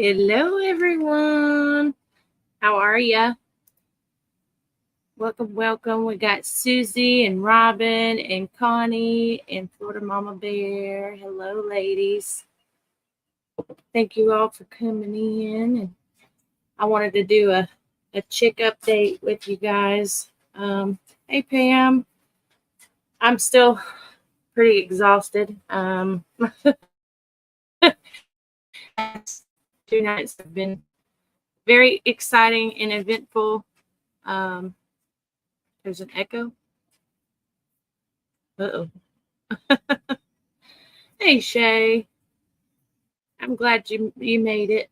Hello, everyone. How are ya? Welcome, welcome. We got Susie and Robin and Connie and Florida Mama Bear. Hello, ladies. Thank you all for coming in. And I wanted to do a chick update with you guys. Hey, Pam. I'm still pretty exhausted. Last 2 nights have been very exciting and eventful. Um, there's an echo. Uh-oh. Hey, Shay. I'm glad you made it.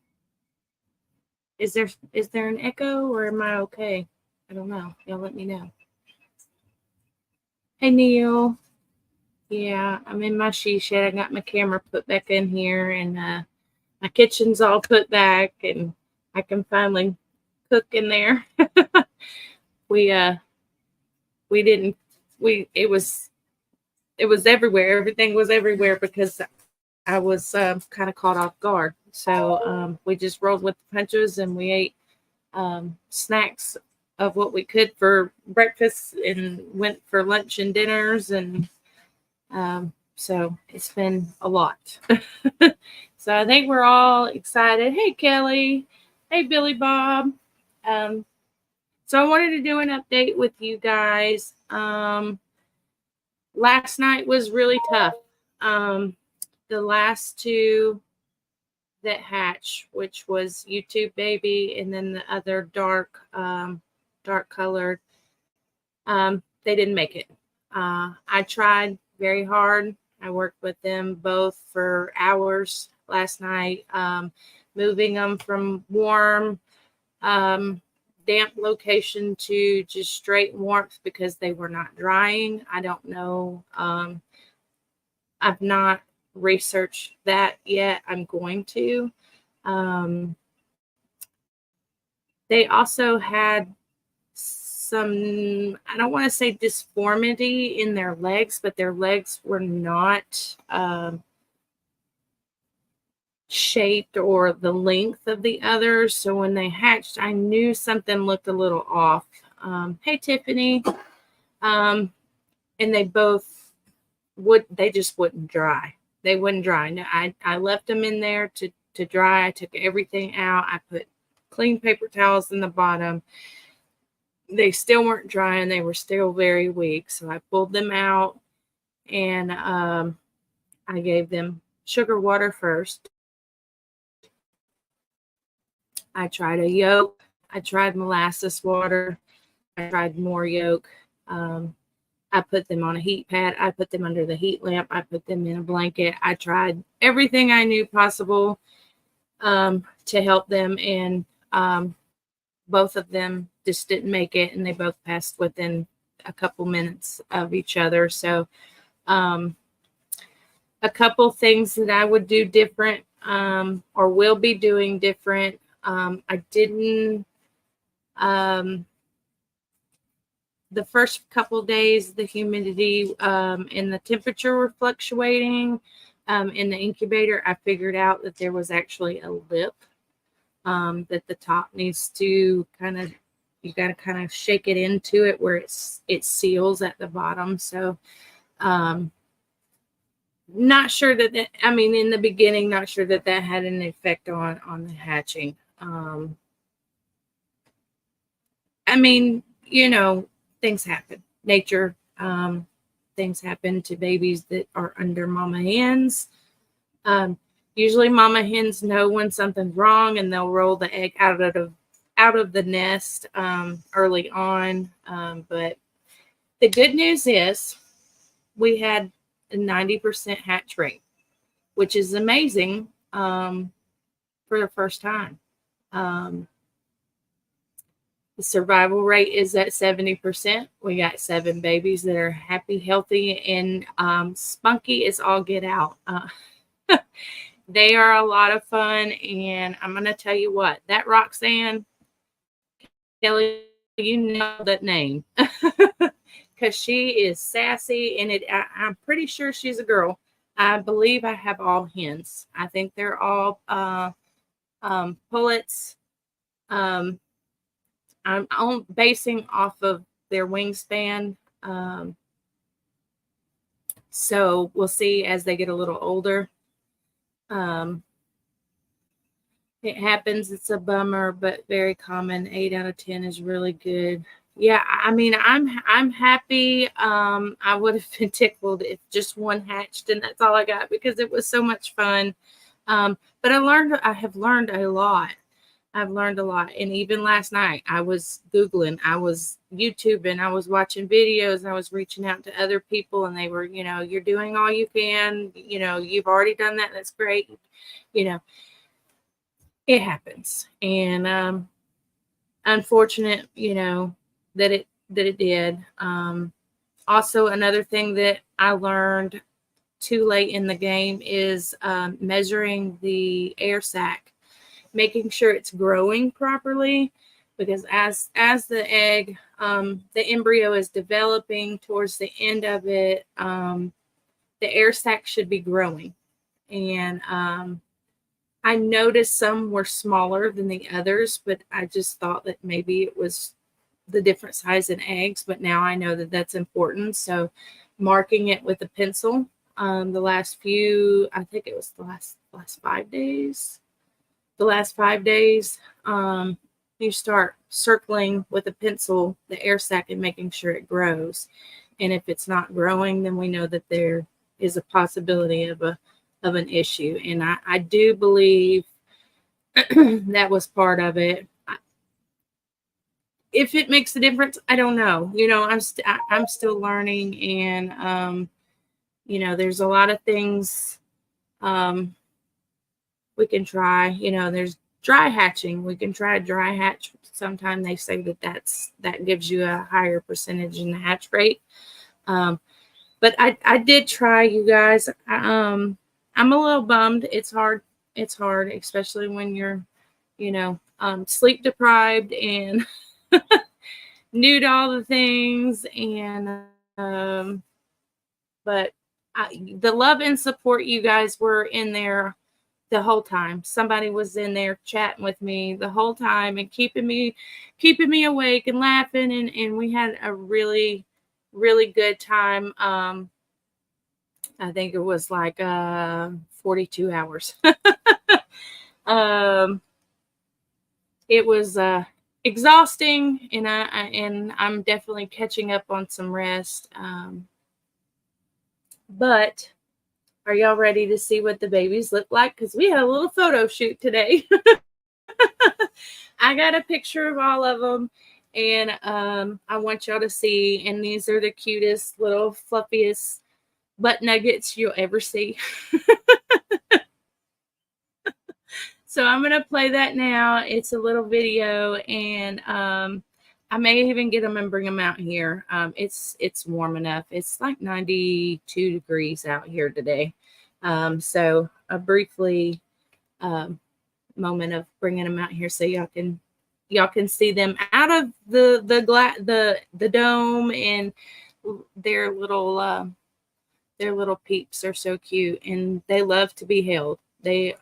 Is there an echo or am I okay? I don't know. Y'all let me know. Hey, Neil. Yeah, I'm in my she shed. I got my camera put back in here, and my kitchen's all put back, and I can finally cook in there. we we didn't we it was everywhere. Everything was everywhere because I was kind of caught off guard. So we just rolled with the punches and we ate snacks of what we could for breakfast and went for lunch and dinners. And so it's been a lot. So I think we're all excited. Hey, Kelly. Hey, Billy Bob. Um, so I wanted to do an update with you guys. Last night was really tough. The last two that hatch, which was YouTube baby and then the other dark colored, they didn't make it. I tried very hard. I worked with them both for hours last night, moving them from warm, damp location to just straight warmth because they were not drying. I don't know. I've not researched that yet. I'm going to. Um, they also had some, I don't want to say disformity in their legs, but their legs were not shaped or the length of the others. So when they hatched, I knew something looked a little off. Hey, Tiffany. And they both they just wouldn't dry. They wouldn't dry. No, I left them in there to dry. I took everything out. I put clean paper towels in the bottom. They still weren't drying. They were still very weak. So I pulled them out and I gave them sugar water first. I tried a yolk. I tried molasses water. I tried more yolk. I put them on a heat pad. I put them under the heat lamp. I put them in a blanket. I tried everything I knew possible to help them. And both of them just didn't make it. And they both passed within a couple minutes of each other. So a couple things that I would do different or will be doing different. I didn't. The first couple days, the humidity and the temperature were fluctuating. In the incubator, I figured out that there was actually a lip that the top needs to you got to kind of shake it into it where it seals at the bottom. So not sure that I mean, in the beginning, not sure that had an effect on the hatching. I mean, things happen. Nature, things happen to babies that are under mama hens. Usually mama hens know when something's wrong and they'll roll the egg out of the nest early on. But the good news is we had a 90% hatch rate, which is amazing for the first time. The survival rate is at 70%. We got 7 babies that are happy, healthy, and spunky as all get out. They are a lot of fun, and I'm going to tell you what, that Roxanne, Kelly, you know that name because she is sassy, and I'm pretty sure she's a girl. I believe I have all hens. I think they're all pullets. I'm basing off of their wingspan. So we'll see as they get a little older. It happens. It's a bummer, but very common. 8 out of 10 is really good. Yeah, I mean, I'm happy. I would have been tickled if just one hatched and that's all I got because it was so much fun. But I have learned a lot. I've learned a lot. And even last night, I was Googling, I was YouTubing, I was watching videos, I was reaching out to other people, and they were, you're doing all you can. You've already done that. That's great. You know, it happens. And unfortunate, that it did. Also, another thing that I learned too late in the game is measuring the air sac, making sure it's growing properly, because as the egg, the embryo is developing towards the end of it, the air sac should be growing. And I noticed some were smaller than the others, but I just thought that maybe it was the different size in eggs. But now I know that that's important. So marking it with a pencil, the last few, I think it was the last 5 days. The last 5 days, you start circling with a pencil the air sac and making sure it grows. And if it's not growing, then we know that there is a possibility of an issue. And I do believe that was part of it. If it makes a difference, I don't know. I'm still learning, and there's a lot of things we can try. There's dry hatching. We can try dry hatch. Sometimes they say that gives you a higher percentage in the hatch rate. But I did try, you guys. I'm a little bummed. It's hard. It's hard, especially when you're, sleep deprived and new to all the things. And but the love and support you guys were in there the whole time. Somebody was in there chatting with me the whole time and keeping me awake and laughing, and we had a really, really good time. I think it was like 42 hours. It was exhausting, and I'm definitely catching up on some rest. But are y'all ready to see what the babies look like? Because we had a little photo shoot today. I got a picture of all of them, and I want y'all to see. And these are the cutest, little fluffiest butt nuggets you'll ever see. So I'm going to play that now. It's a little video, and I may even get them and bring them out here. It's warm enough. It's like 92 degrees out here today. So a briefly moment of bringing them out here so y'all can see them out of the dome, and their little peeps are so cute, and they love to be held. I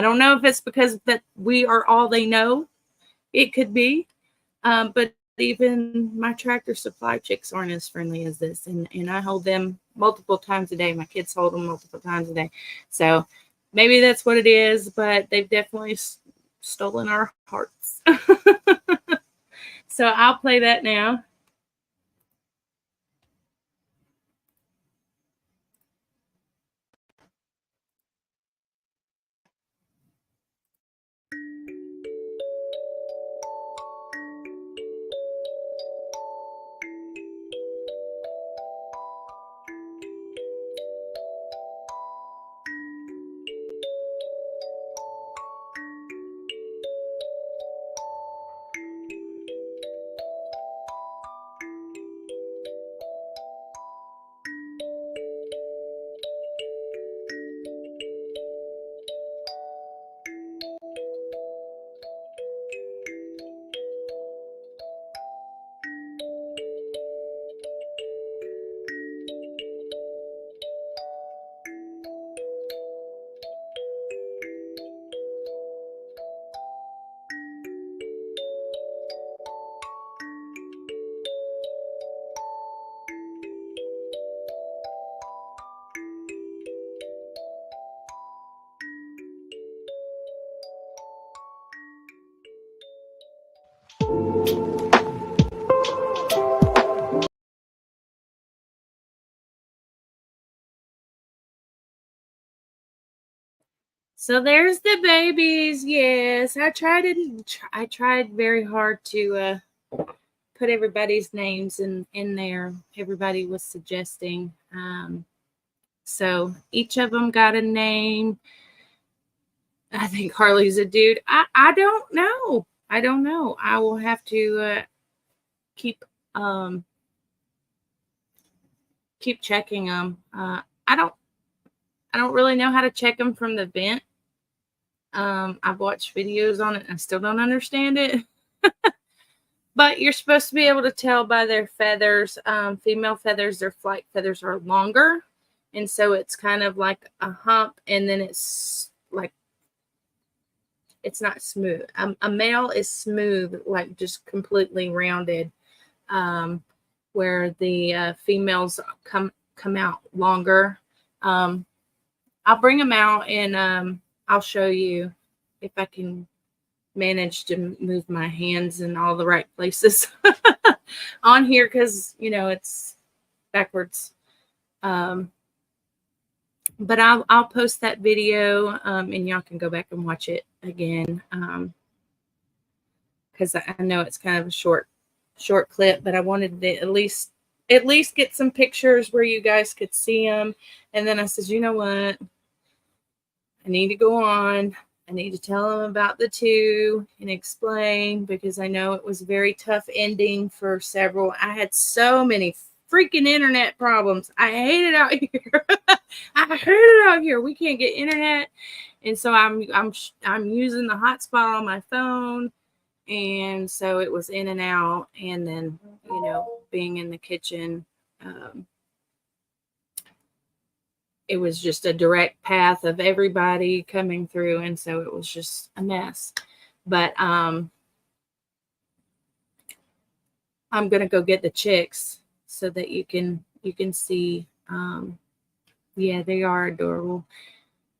don't know if it's because that we are all they know. It could be. But even my Tractor Supply chicks aren't as friendly as this. And I hold them multiple times a day. My kids hold them multiple times a day. So maybe that's what it is, but they've definitely stolen our hearts. So I'll play that now. So there's the babies. Yes, I tried very hard to put everybody's names in there. Everybody was suggesting. So each of them got a name. I think Harley's a dude. I don't know. I don't know. I will have to keep keep checking them. I don't really know how to check them from the vent. I've watched videos on it and I still don't understand it. But you're supposed to be able to tell by their feathers. Female feathers, their flight feathers are longer. And so it's kind of like a hump, and then it's like, it's not smooth. A male is smooth, like just completely rounded, where the females come out longer. I'll bring them out and I'll show you if I can manage to move my hands in all the right places on here, because it's backwards. But I'll post that video and y'all can go back and watch it again, because I know it's kind of a short clip, but I wanted to at least get some pictures where you guys could see them. And then I said, you know what? I need to go on. I need to tell them about the two and explain, because I know it was a very tough ending for several. I had so many freaking internet problems. I hate it out here. I hate it out here. We can't get internet, and so I'm using the hotspot on my phone, and so it was in and out. And then being in the kitchen, it was just a direct path of everybody coming through, and so it was just a mess. But I'm gonna go get the chicks so that you can see. Yeah, they are adorable.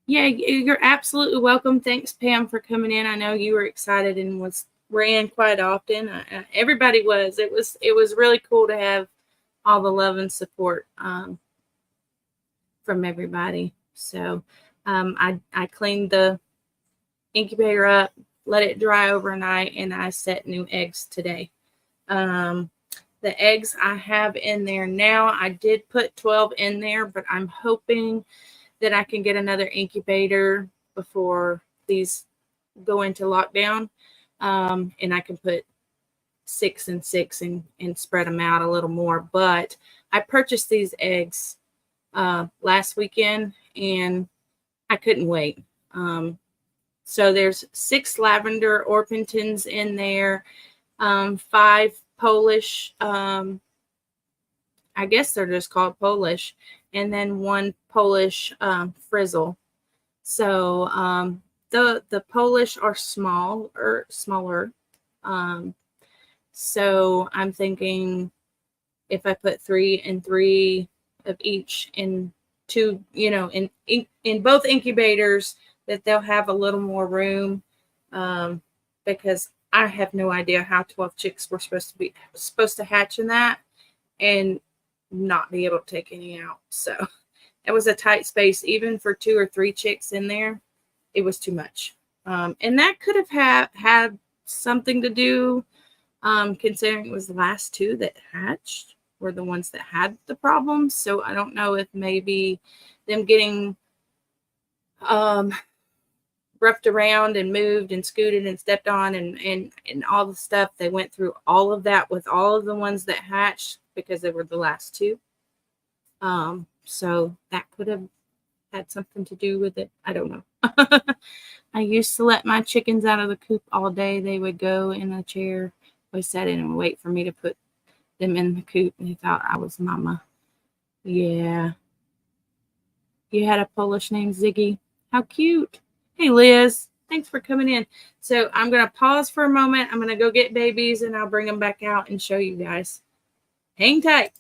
Yeah, you're absolutely welcome. Thanks, Pam, for coming in. I know you were excited and ran quite often. Everybody was. It was really cool to have all the love and support from everybody. So I cleaned the incubator up, let it dry overnight, and I set new eggs today. The eggs I have in there now, I did put 12 in there, but I'm hoping that I can get another incubator before these go into lockdown, and I can put 6 and 6 and spread them out a little more. But I purchased these eggs last weekend and I couldn't wait. So there's 6 lavender Orpingtons in there, 5 Polish, I guess they're just called Polish, and then 1 Polish frizzle. So the Polish are smaller. So I'm thinking if I put 3 and 3 of each in 2, in both incubators, that they'll have a little more room, because I have no idea how 12 chicks were supposed to hatch in that and not be able to take any out. So it was a tight space. Even for 2 or 3 chicks in there, it was too much. And that could have had something to do, considering it was the last 2 that hatched were the ones that had the problems. So I don't know if maybe them getting roughed around and moved and scooted and stepped on and all the stuff, they went through all of that with all of the ones that hatched, because they were the last 2. So that could have had something to do with it. I don't know. I used to let my chickens out of the coop all day. They would go in a chair, we sat in and wait for me to put them in the coop, and they thought I was mama. Yeah. You had a Polish name, Ziggy. How cute. Hey, Liz. Thanks for coming in. So I'm going to pause for a moment. I'm going to go get babies, and I'll bring them back out and show you guys. Hang tight.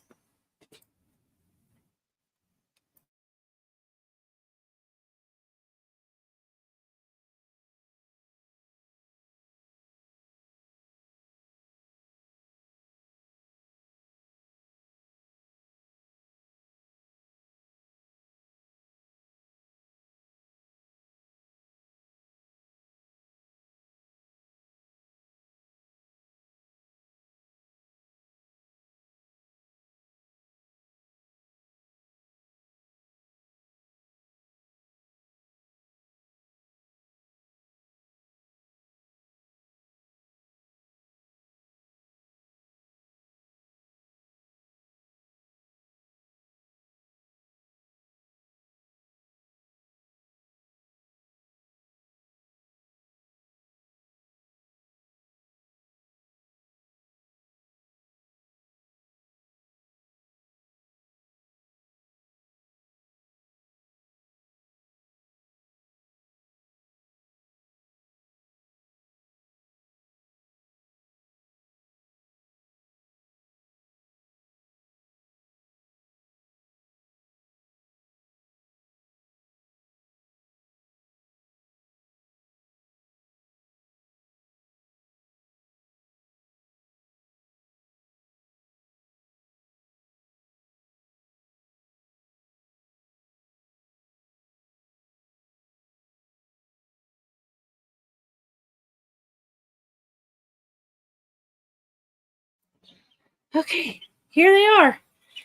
Okay, here they are.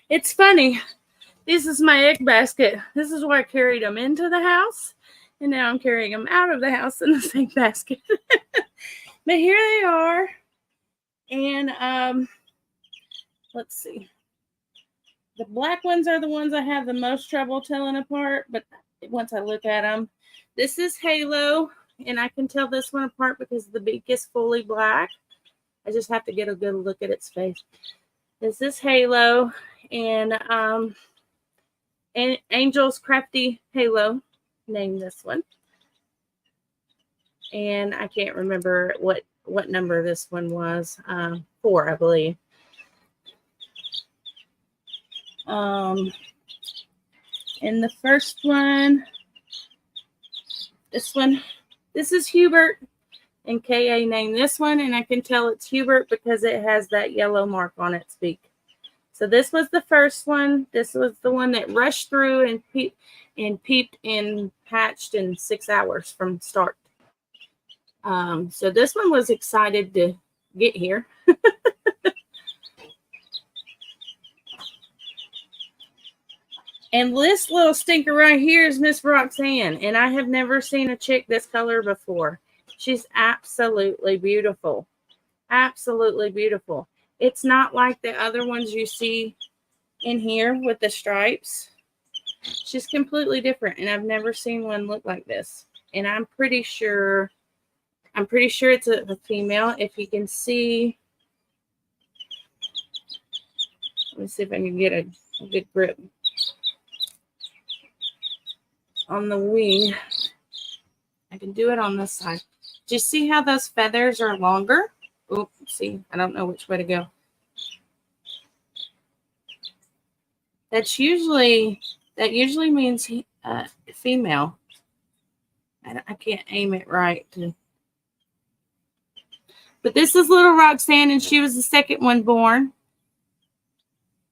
It's funny. This is my egg basket. This is where I carried them into the house. And now I'm carrying them out of the house in the same basket. But here they are. And let's see. The black ones are the ones I have the most trouble telling apart. But once I look at them, this is Halo. And I can tell this one apart because the beak is fully black. I just have to get a good look at its face. This is Halo. And Angel's Crafty Halo, named this one. And I can't remember what number this one was. 4, I believe. And the first one, this is Hubert. And KA named this one, and I can tell it's Hubert because it has that yellow mark on its beak. So this was the first one. This was the one that rushed through and peeped and hatched in 6 hours from start. So this one was excited to get here. And this little stinker right here is Miss Roxanne. And I have never seen a chick this color before. She's absolutely beautiful. Absolutely beautiful. It's not like the other ones you see in here with the stripes. She's completely different. And I've never seen one look like this. And I'm pretty sure it's a female. If you can see, let me see if I can get a good grip on the wing. I can do it on this side. Do you see how those feathers are longer? Oh, see, I don't know which way to go. That usually means female. I can't aim it right. But this is little Roxanne, and she was the second one born.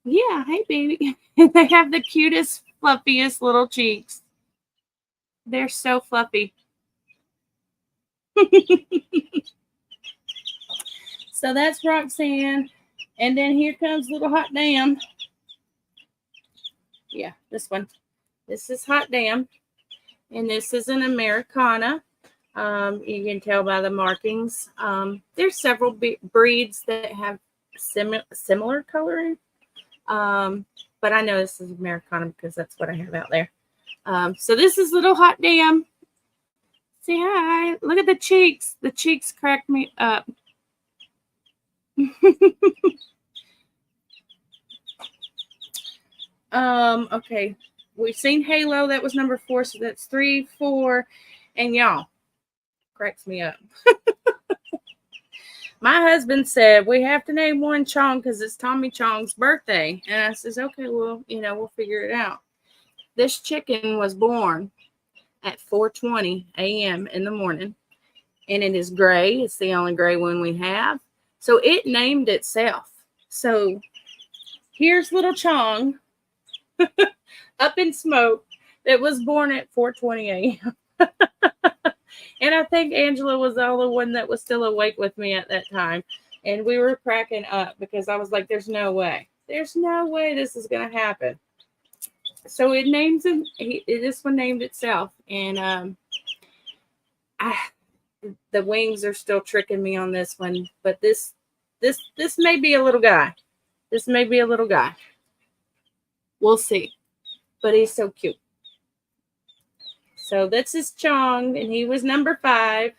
Yeah, hey, baby. They have the cutest, fluffiest little cheeks. They're so fluffy. So that's Roxanne. And then here comes little Hot Damn. Yeah, this one. This is Hot Damn. And this is an Americana. You can tell by the markings. There's several breeds that have similar coloring. But I know this is Americana because that's what I have out there. So this is little Hot Damn. Say hi. Look at the cheeks. The cheeks crack me up. Okay. We've seen Halo. That was number 4. So that's 3, 4. And y'all, cracks me up. My husband said, we have to name one Chong because it's Tommy Chong's birthday. And I says, okay, well, we'll figure it out. This chicken was born at 4:20 a.m. in the morning. And it is gray. It's the only gray one we have. So it named itself. So here's little Chong up in smoke that was born at 4:20 a.m. And I think Angela was the only one that was still awake with me at that time. And we were cracking up because I was like, there's no way. There's no way this is going to happen. So it names him. This one named itself. And the wings are still tricking me on this one. But this may be a little guy. This may be a little guy. We'll see. But he's so cute. So this is Chong, and he was number 5.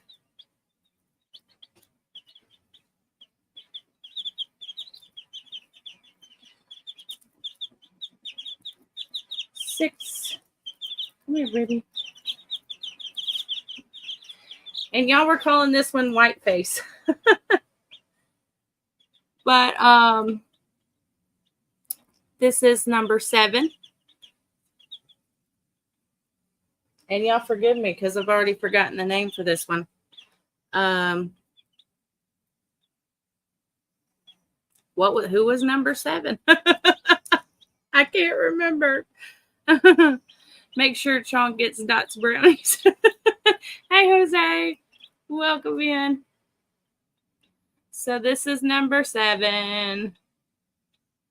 Six. Come here, baby. And y'all were calling this one Whiteface. But this is number 7. And y'all forgive me because I've already forgotten the name for this one. Who was number 7? I can't remember. Make sure Chong gets Dot's brownies. Hey, Jose. Welcome in. So this is number 7.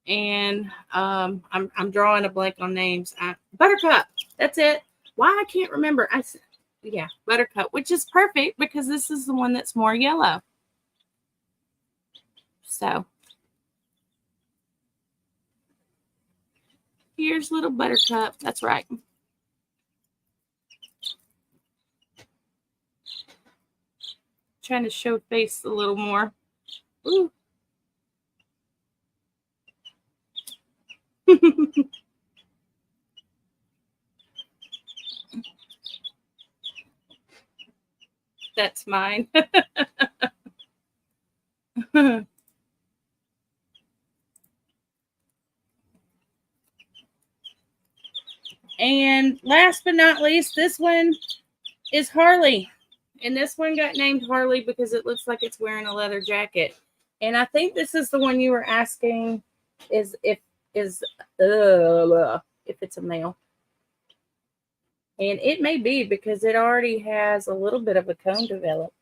and I'm drawing a blank on names. Buttercup. That's it. Why I can't remember. Yeah, Buttercup, which is perfect because this is the one that's more yellow. So here's little Buttercup. That's right. Trying to show face a little more. Ooh. That's mine. And last but not least, this one is Harley. And this one got named Harley because it looks like it's wearing a leather jacket. And I think this is the one you were asking is if it's a male. And it may be because it already has a little bit of a cone developed.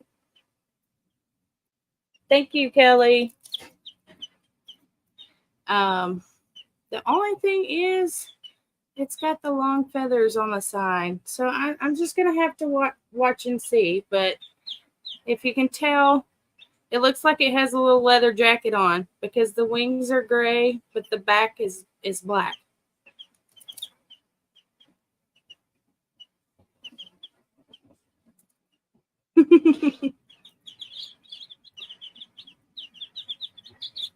Thank you, Kelly. The only thing is it's got the long feathers on the side. So I'm just going to have to watch and see. But if you can tell, it looks like it has a little leather jacket on because the wings are gray, but the back is black.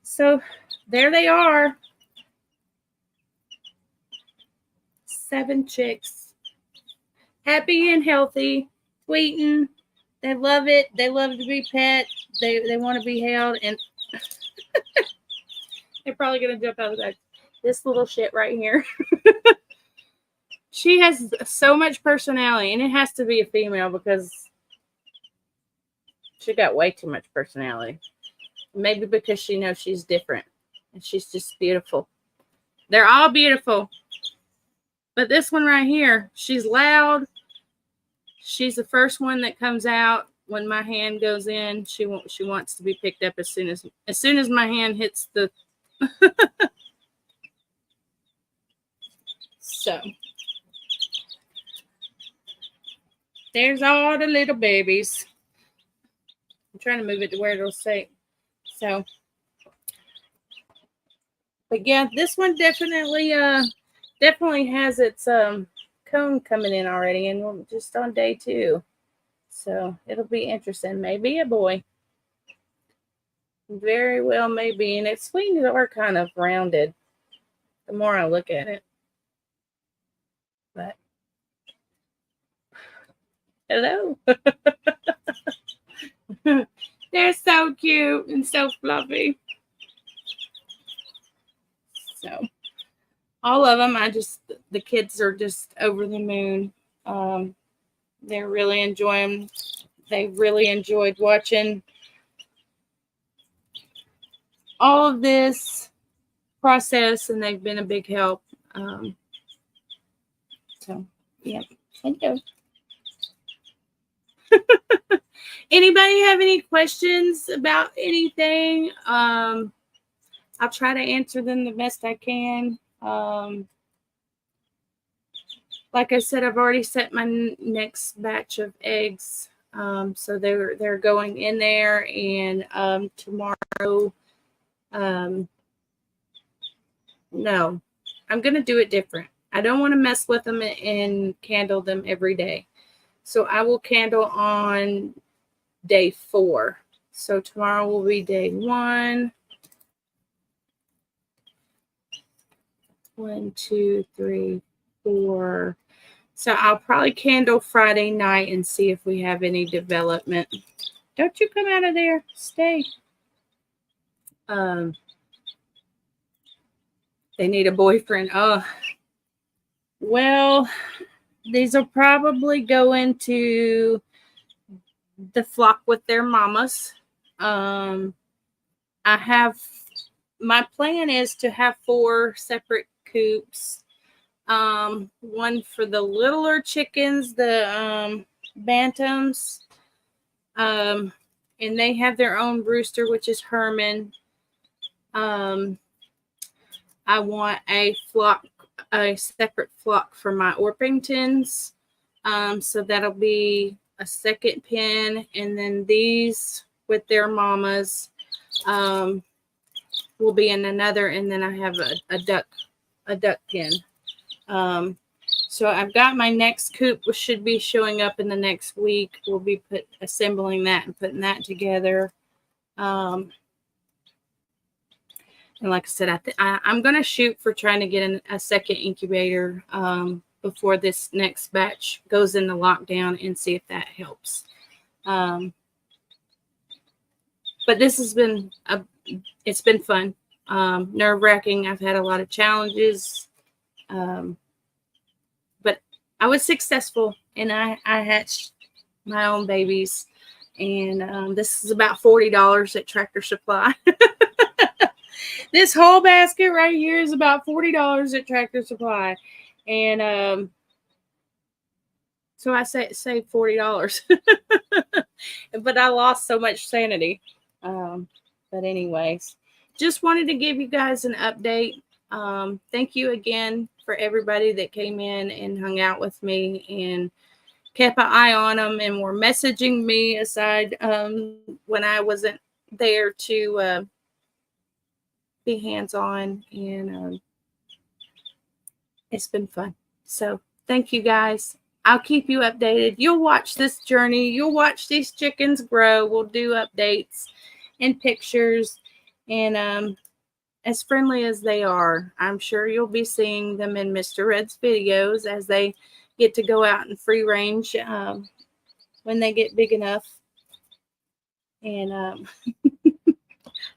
So there they are. 7 chicks. Happy and healthy, tweeting. They love it. They love to be pet. They want to be held. And they're probably going to jump out of the bed. This little shit right here. She has so much personality. And it has to be a female because she got way too much personality. Maybe because she knows she's different. And she's just beautiful. They're all beautiful. But this one right here, she's loud. She's the first one that comes out when my hand goes in. She wants to be picked up as soon as my hand hits the. So there's all the little babies. I'm trying to move it to where it'll say. So, but yeah, this one definitely has its cone coming in already, and we're just on day 2. So it'll be interesting. Maybe a boy. Very well, maybe. And its wings are kind of rounded the more I look at it. But hello. They're so cute and so fluffy. So all of them, the kids are just over the moon. They're really enjoying. They really enjoyed watching all of this process, and they've been a big help. So, yeah. Thank you. Anybody have any questions about anything? I'll try to answer them the best I can. Like I said, I've already set my next batch of eggs. So they're going in there, and tomorrow, no, I'm going to do it different. I don't want to mess with them and candle them every day. So I will candle on day 4. So tomorrow will be day 1. 1, 2, 3, 4. So I'll probably candle Friday night and see if we have any development. Don't you come out of there. Stay. They need a boyfriend. Oh, well, these will probably go into the flock with their mamas. My plan is to have 4 separate coops. One for the littler chickens, the bantams. And they have their own rooster, which is Herman. I want a separate flock for my Orpingtons. So that'll be a second pen, and then these with their mamas will be in another, and then I have a duck pen. So I've got my next coop, which should be showing up in the next week. We'll be assembling that and putting that together. And like I said, I'm going to shoot for trying to get a second incubator before this next batch goes into lockdown, and see if that helps. But this has been it's been fun, nerve-wracking. I've had a lot of challenges, but I was successful, and I hatched my own babies. And this is about $40 at Tractor Supply. This whole basket right here is about $40 at Tractor Supply. And so I saved $40. But I lost so much sanity. But anyways, just wanted to give you guys an update. Thank you again for everybody that came in and hung out with me and kept an eye on them and were messaging me aside when I wasn't there to be hands-on, and it's been fun. So thank you guys. I'll keep you updated. You'll watch this journey. You'll watch these chickens grow. We'll do updates and pictures, and as friendly as they are, I'm sure you'll be seeing them in Mr. Red's videos as they get to go out in free range when they get big enough. And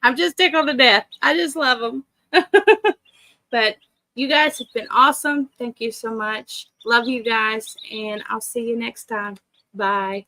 I'm just tickled to death. I just love them. But you guys have been awesome. Thank you so much. Love you guys, and I'll see you next time. Bye.